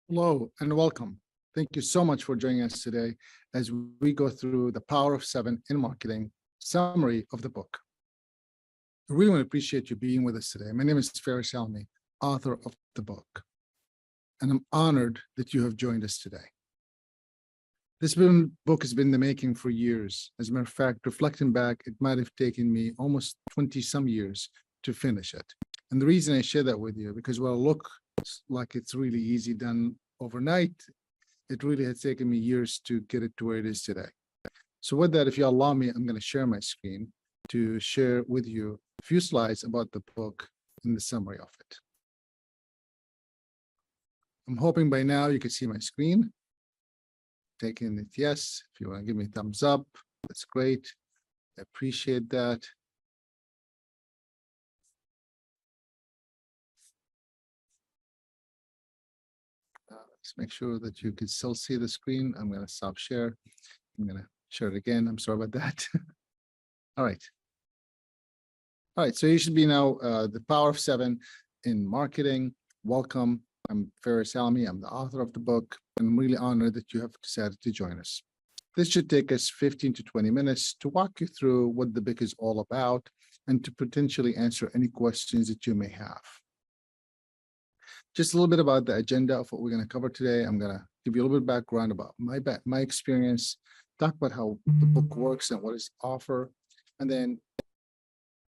Hello and welcome. Thank you so much for joining us today as we go through the Power of Seven in Marketing summary of the book. I really want to appreciate you being with us today. My name is Faris Power, author of the book, and I'm honored that you have joined us today. This book has been in the making for years. As a matter of fact, reflecting back, it might have taken me almost 20 some years to finish it. And the reason I share that with you, because while it looks like it's really easy done overnight, it really has taken me years to get it to where it is today. So with that, if you allow me, I'm going to share my screen to share with you a few slides about the book and the summary of it. I'm hoping by now you can see my screen. Taking it yes. If you want to give me a thumbs up, that's great. I appreciate that. Let's make sure that you can still see the screen. I'm going to stop share. I'm going to share it again. I'm sorry about that. All right. All right. So you should be now the Power of Seven in Marketing. Welcome. I'm Faris Power. I'm the author of the book. I'm really honored that you have decided to join us. This should take us 15 to 20 minutes to walk you through what the book is all about and to potentially answer any questions that you may have. Just a little bit about the agenda of what we're going to cover today. I'm going to give you a little bit of background about my experience, talk about how the book works and what it's offer, and then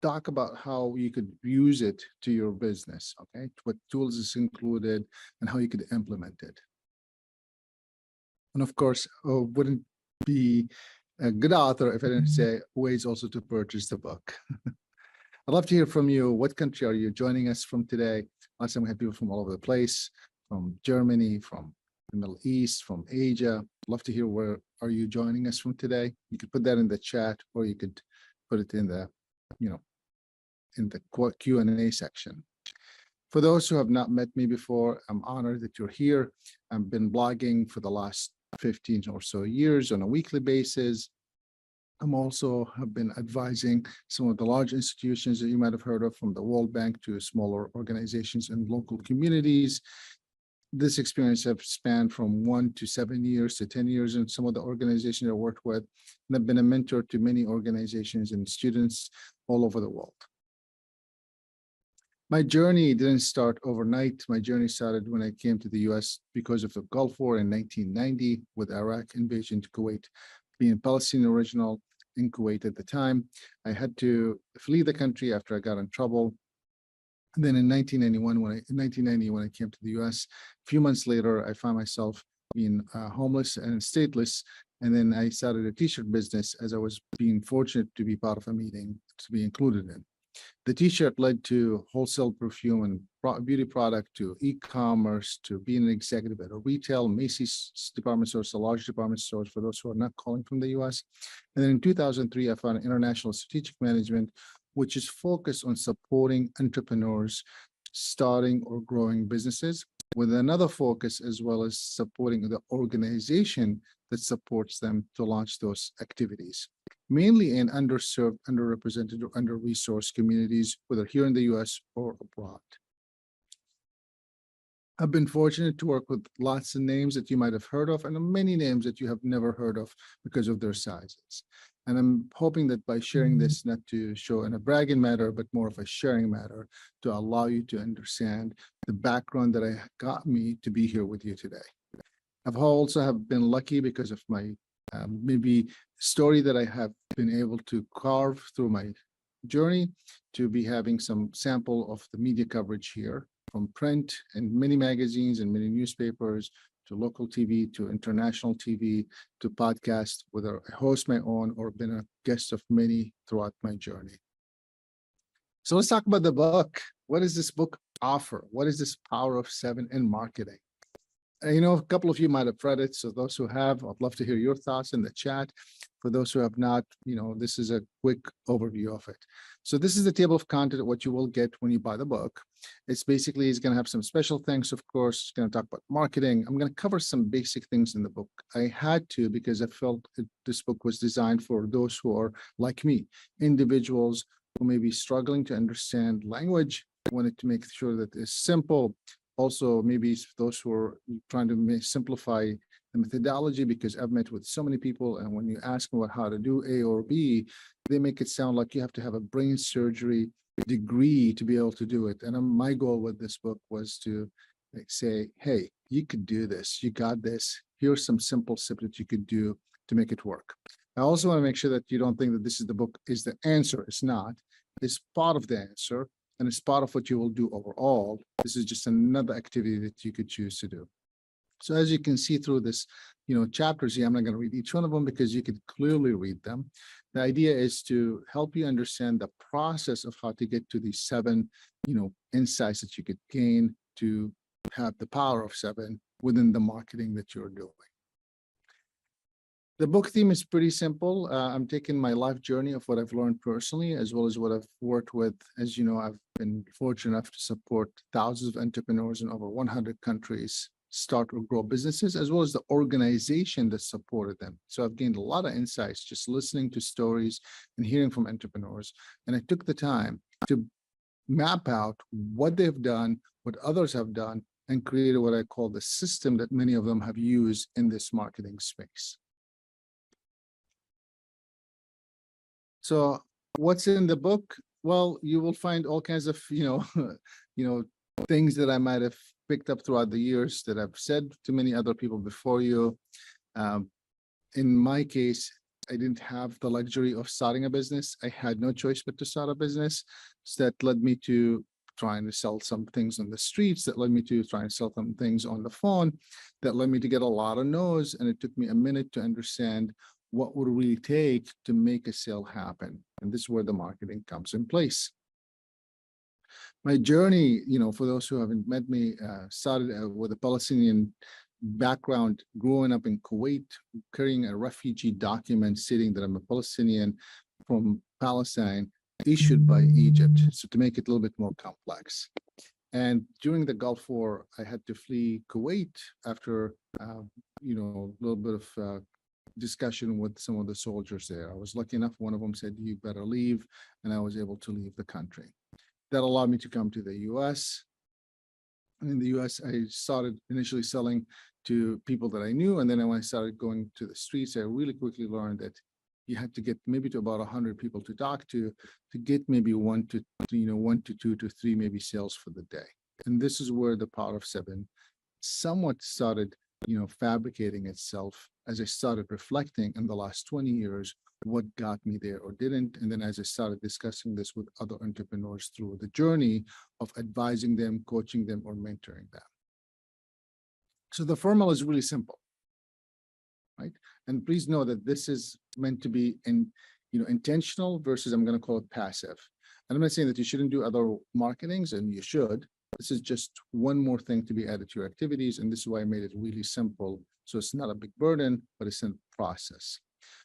talk about how you could use it to your business, okay? What tools is included and how you could implement it. And of course, wouldn't be a good author if I didn't say ways also to purchase the book. I'd love to hear from you. What country are you joining us from today? Last time we had people from all over the place, from Germany, from the Middle East, from Asia. Love to hear where are you joining us from today. You could put that in the chat, or you could put it in the, in the Q&A section. For those who have not met me before, I'm honored that you're here. I've been blogging for the last 15 or so years on a weekly basis. I'm also have been advising some of the large institutions that you might have heard of, from the World Bank to smaller organizations and local communities. This experience have spanned from 1 to 7 years to 10 years in some of the organizations I worked with, and I've been a mentor to many organizations and students all over the world. My journey didn't start overnight. My journey started when I came to the US because of the Gulf War in 1990 with Iraq invasion to Kuwait. Being a Palestinian original in Kuwait at the time, I had to flee the country after I got in trouble. And then in 1990, when I came to the US, a few months later, I found myself being homeless and stateless. And then I started a t-shirt business as I was being fortunate to be part of a meeting to be included in. The t-shirt led to wholesale perfume and beauty product, to e-commerce, to being an executive at a retail, Macy's department stores, a large department stores for those who are not calling from the US. And then in 2003, I found international strategic management, which is focused on supporting entrepreneurs starting or growing businesses, with another focus as well as supporting the organization that supports them to launch those activities, mainly in underserved, underrepresented, or under-resourced communities, whether here in the US or abroad. I've been fortunate to work with lots of names that you might have heard of, and many names that you have never heard of because of their sizes. And I'm hoping that by sharing this, not to show in a bragging matter, but more of a sharing matter, to allow you to understand the background that got me to be here with you today. I've also have been lucky because of my maybe story that I have been able to carve through my journey to be having some sample of the media coverage here, from print and many magazines and many newspapers, to local TV, to international TV, to podcast, whether I host my own or been a guest of many throughout my journey. So let's talk about the book. What does this book offer? What is this Power of Seven in Marketing? A couple of you might have read it. So those who have, I'd love to hear your thoughts in the chat. For those who have not, this is a quick overview of it. So this is the table of content, what you will get when you buy the book. It's going to have some special things, of course. It's going to talk about marketing. I'm going to cover some basic things in the book. I had to, because I felt this book was designed for those who are like me, individuals who may be struggling to understand language, wanted to make sure that it's simple, also maybe those who are trying to simplify the methodology, because I've met with so many people, and when you ask them about how to do A or B, they make it sound like you have to have a brain surgery degree to be able to do it. And my goal with this book was to say, hey, you could do this, you got this. Here's some simple steps that you could do to make it work. I also want to make sure that you don't think that this is the book is the answer. It's not. It's part of the answer, and it's part of what you will do overall. This is just another activity that you could choose to do. So as you can see through this, chapters here, I'm not going to read each one of them because you could clearly read them. The idea is to help you understand the process of how to get to these 7, insights that you could gain to have the power of 7 within the marketing that you're doing. The book theme is pretty simple. I'm taking my life journey of what I've learned personally, as well as what I've worked with. As you know, I've been fortunate enough to support thousands of entrepreneurs in over 100 countries start or grow businesses, as well as the organization that supported them. So I've gained a lot of insights just listening to stories and hearing from entrepreneurs. And I took the time to map out what they've done, what others have done, and created what I call the system that many of them have used in this marketing space. So what's in the book? Well, you will find all kinds of, things that I might have picked up throughout the years that I've said to many other people before you. In my case, I didn't have the luxury of starting a business. I had no choice but to start a business. So that led me to trying to sell some things on the streets, that led me to trying to sell some things on the phone, that led me to get a lot of no's. And it took me a minute to understand what would it really take to make a sale happen. And this is where the marketing comes in place. My journey, for those who haven't met me, started with a Palestinian background, growing up in Kuwait, carrying a refugee document stating that I'm a Palestinian from Palestine, issued by Egypt. So to make it a little bit more complex. And during the Gulf War, I had to flee Kuwait after, a little bit of discussion with some of the soldiers there. I was lucky enough, one of them said, you better leave, and I was able to leave the country. That allowed me to come to the US. And in the US, I started initially selling to people that I knew. And then when I started going to the streets, I really quickly learned that you had to get maybe to about 100 people to talk to get maybe 1 to 2 to 3 maybe sales for the day. And this is where the power of 7 somewhat started fabricating itself as I started reflecting in the last 20 years what got me there or didn't. And then as I started discussing this with other entrepreneurs through the journey of advising them, coaching them, or mentoring them. So the formula is really simple, right? And please know that this is meant to be intentional versus, I'm going to call it, passive. And I'm not saying that you shouldn't do other marketings, and you should. This is just one more thing to be added to your activities. And this is why I made it really simple. So it's not a big burden, but it's a process.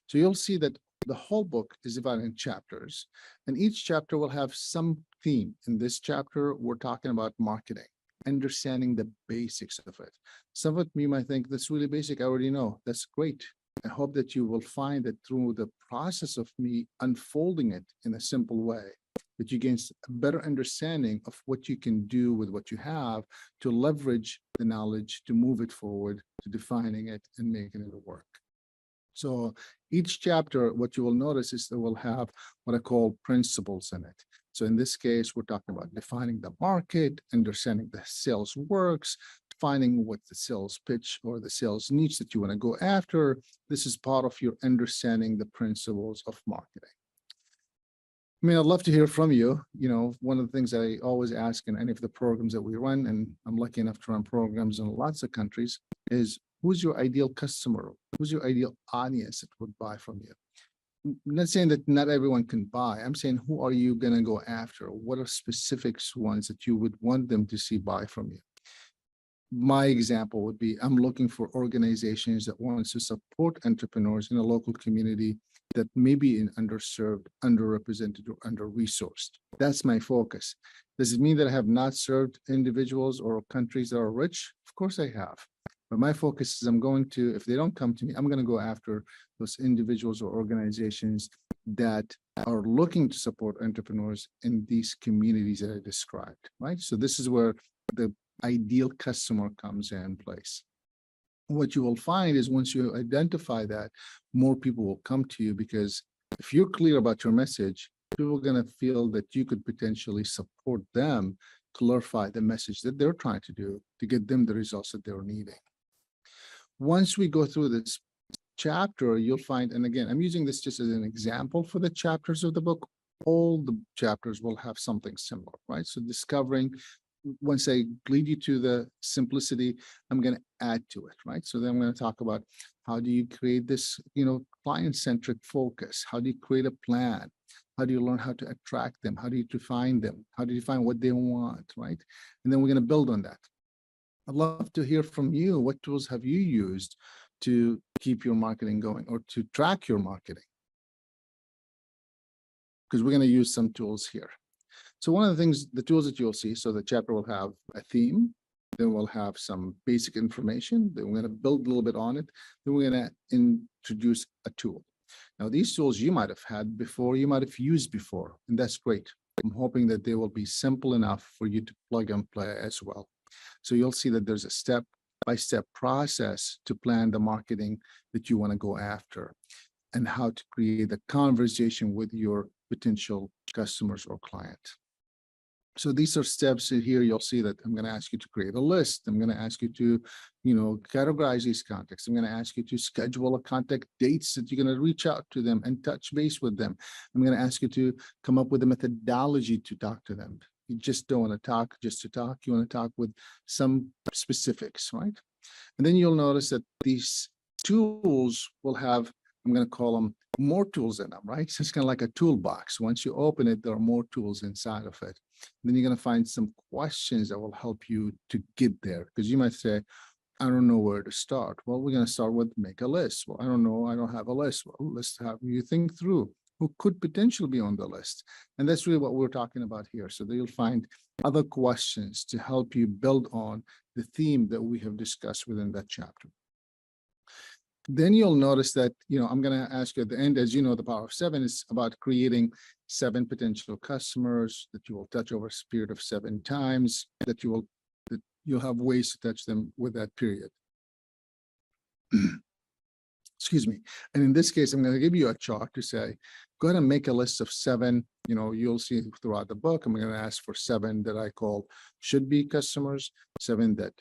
So you'll see that the whole book is divided in chapters, and each chapter will have some theme. In this chapter, we're talking about marketing, understanding the basics of it. Some of it you might think that's really basic. I already know. That's great. I hope that you will find that through the process of me unfolding it in a simple way, that you gain a better understanding of what you can do with what you have to leverage the knowledge, to move it forward, to defining it and making it work. So each chapter, what you will notice is that will have what I call principles in it. So in this case, we're talking about defining the market, understanding the sales works, finding what the sales pitch or the sales niche that you want to go after. This is part of your understanding the principles of marketing. I mean, I'd love to hear from you. One of the things I always ask in any of the programs that we run, and I'm lucky enough to run programs in lots of countries, is who's your ideal customer? Who's your ideal audience that would buy from you? I'm not saying that not everyone can buy. I'm saying, who are you going to go after? What are specifics ones that you would want them to see buy from you? My example would be, I'm looking for organizations that want to support entrepreneurs in a local community that may be in underserved, underrepresented, or under-resourced. That's my focus. Does it mean that I have not served individuals or countries that are rich? Of course I have. But my focus is if they don't come to me, I'm going to go after those individuals or organizations that are looking to support entrepreneurs in these communities that I described, right? So this is where the ideal customer comes in place. What you will find is once you identify that, more people will come to you, because if you're clear about your message, people are going to feel that you could potentially support them, clarify the message that they're trying to do to get them the results that they're needing. Once we go through this chapter, you'll find, and again, I'm using this just as an example for the chapters of the book. All the chapters will have something similar, right? So discovering, once I lead you to the simplicity, I'm going to add to it, right? So then I'm going to talk about how do you create this, client-centric focus? How do you create a plan? How do you learn how to attract them? How do you define them? How do you define what they want, right? And then we're going to build on that. I'd love to hear from you. What tools have you used to keep your marketing going or to track your marketing? Because we're going to use some tools here. So one of the things, the tools that you'll see, so the chapter will have a theme, then we'll have some basic information, then we're going to build a little bit on it, then we're going to introduce a tool. Now, these tools you might have had before, you might have used before, and that's great. I'm hoping that they will be simple enough for you to plug and play as well. So you'll see that there's a step-by-step process to plan the marketing that you want to go after and how to create a conversation with your potential customers or client. So these are steps here. You'll see that I'm going to ask you to create a list. I'm going to ask you to, categorize these contacts. I'm going to ask you to schedule a contact dates that you're going to reach out to them and touch base with them. I'm going to ask you to come up with a methodology to talk to them. You just don't want to talk just to talk. You want to talk with some specifics, right? And then you'll notice that these tools will have, I'm going to call them more tools in them, right? So it's kind of like a toolbox. Once you open it, there are more tools inside of it. Then you're going to find some questions that will help you to get there, because you might say, I don't know where to start. Well, we're going to start with make a list. Well, I don't know. I don't have a list. Well, let's have you think through who could potentially be on the list. And that's really what we're talking about here. So that you'll find other questions to help you build on the theme that we have discussed within that chapter. Then you'll notice that, I'm going to ask you at the end, as you know, the power of 7 is about creating 7 potential customers that you will touch over a period of 7 times, that you'll have ways to touch them with that period. Excuse me. And in this case, I'm going to give you a chart to say, go ahead and make a list of 7. You'll see throughout the book, I'm going to ask for 7 that I call should be customers, 7 that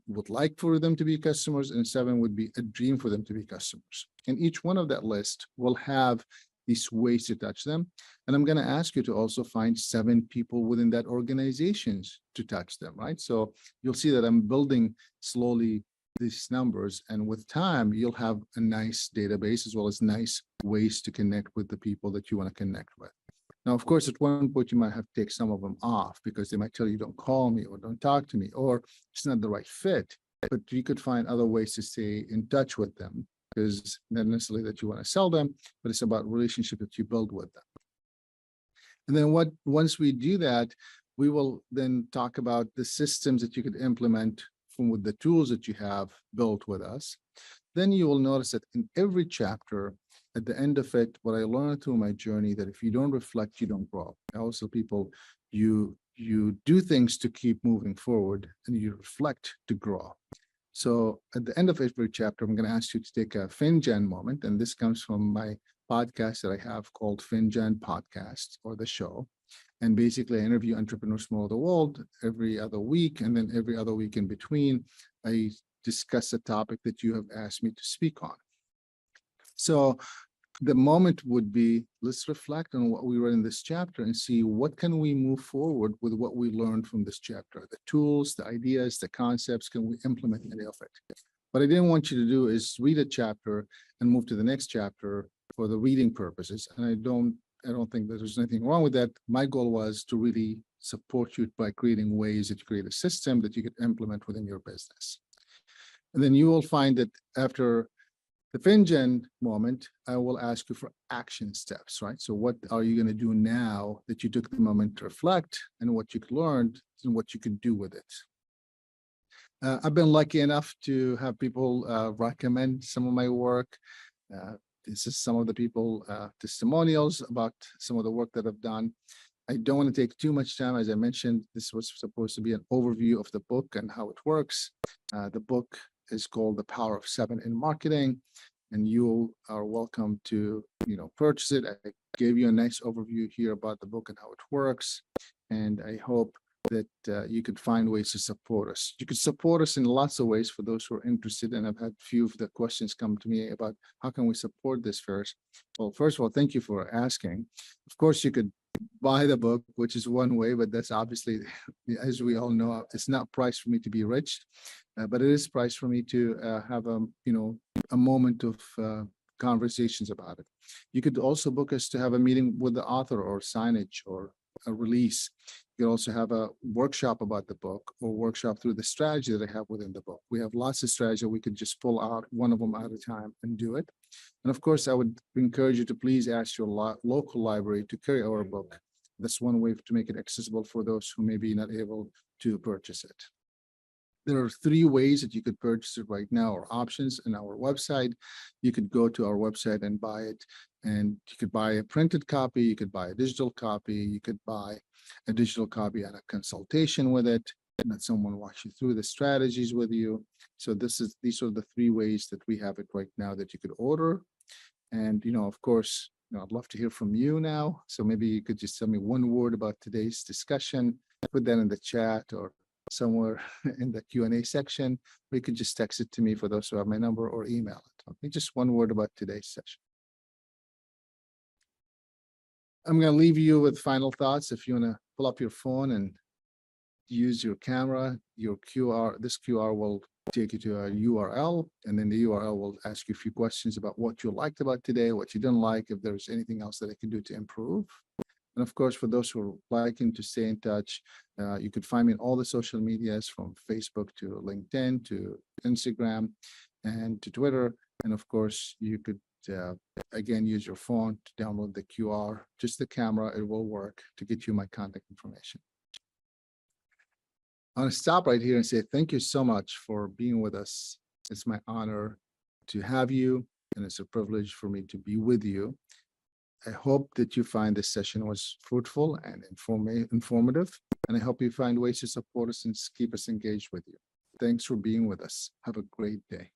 would like for them to be customers, and 7 would be a dream for them to be customers. And each one of that list will have these ways to touch them. And I'm going to ask you to also find 7 people within that organizations to touch them, right? So you'll see that I'm building slowly these numbers, and with time, you'll have a nice database as well as nice ways to connect with the people that you want to connect with. Now, of course, at one point, you might have to take some of them off because they might tell you, don't call me or don't talk to me, or it's not the right fit. But you could find other ways to stay in touch with them, because not necessarily that you want to sell them, but it's about relationship that you build with them. And then once we do that, we will then talk about the systems that you could implement with the tools that you have built with us. Then you will notice that in every chapter, at the end of it, what I learned through my journey, that if you don't reflect, you don't grow. I always tell people, you do things to keep moving forward, and you reflect to grow. So at the end of every chapter, I'm going to ask you to take a FinGen moment, and this comes from my podcast that I have called FinGen Podcast, or the show. And basically, I interview entrepreneurs from all over the world every other week. And then every other week in between, I discuss a topic that you have asked me to speak on. So the moment would be, let's reflect on what we read in this chapter and see what can we move forward with what we learned from this chapter. The tools, the ideas, the concepts, can we implement any of it? What I didn't want you to do is read a chapter and move to the next chapter for the reading purposes. And I don't think that there's anything wrong with that. My goal was to really support you by creating ways that you create a system that you could implement within your business. And then you will find that after the FinGen moment, I will ask you for action steps, right? So what are you going to do now that you took the moment to reflect, and what you learned and what you can do with it? I've been lucky enough to have people recommend some of my work. This is some of the people testimonials about some of the work that I've done. I don't want to take too much time. As I mentioned, this was supposed to be an overview of the book and how it works. The book is called The Power of Seven in Marketing, and you are welcome to, purchase it. I gave you a nice overview here about the book and how it works, and I hope that you could find ways to support us. You could support us in lots of ways for those who are interested, and I've had a few of the questions come to me about how can we support this first. Well, first of all, thank you for asking. Of course, you could buy the book, which is one way, but that's obviously, as we all know, it's not priced for me to be rich, but it is priced for me to have a moment of conversations about it. You could also book us to have a meeting with the author or signage or a release. You could also have a workshop about the book or workshop through the strategy that I have within the book. We have lots of strategy. We could just pull out one of them at a time and do it. And of course, I would encourage you to please ask your local library to carry our book. That's one way to make it accessible for those who may be not able to purchase it. There are three ways that you could purchase it right now, or options on our website. You could go to our website and buy it, and you could buy a printed copy, you could buy a digital copy, you could buy a digital copy and a consultation with it, and that someone walks you through the strategies with you. So these are the three ways that we have it right now that you could order. And, of course, I'd love to hear from you now. So maybe you could just tell me one word about today's discussion, put that in the chat or somewhere in the Q&A section. Or you could just text it to me for those who have my number, or email it. Okay, just one word about today's session. I'm going to leave you with final thoughts. If you want to pull up your phone and use your camera, this QR will take you to a URL, and then the URL will ask you a few questions about what you liked about today, what you didn't like, if there's anything else that I can do to improve. And of course, for those who are liking to stay in touch, you could find me in all the social medias, from Facebook to LinkedIn to Instagram and to Twitter. And of course, you could again use your phone to download the QR, just the camera, it will work to get you my contact information. I want to stop right here and say thank you so much for being with us. It's my honor to have you, and it's a privilege for me to be with you. I hope that you find this session was fruitful and informative, and I hope you find ways to support us and keep us engaged with you. Thanks for being with us. Have a great day.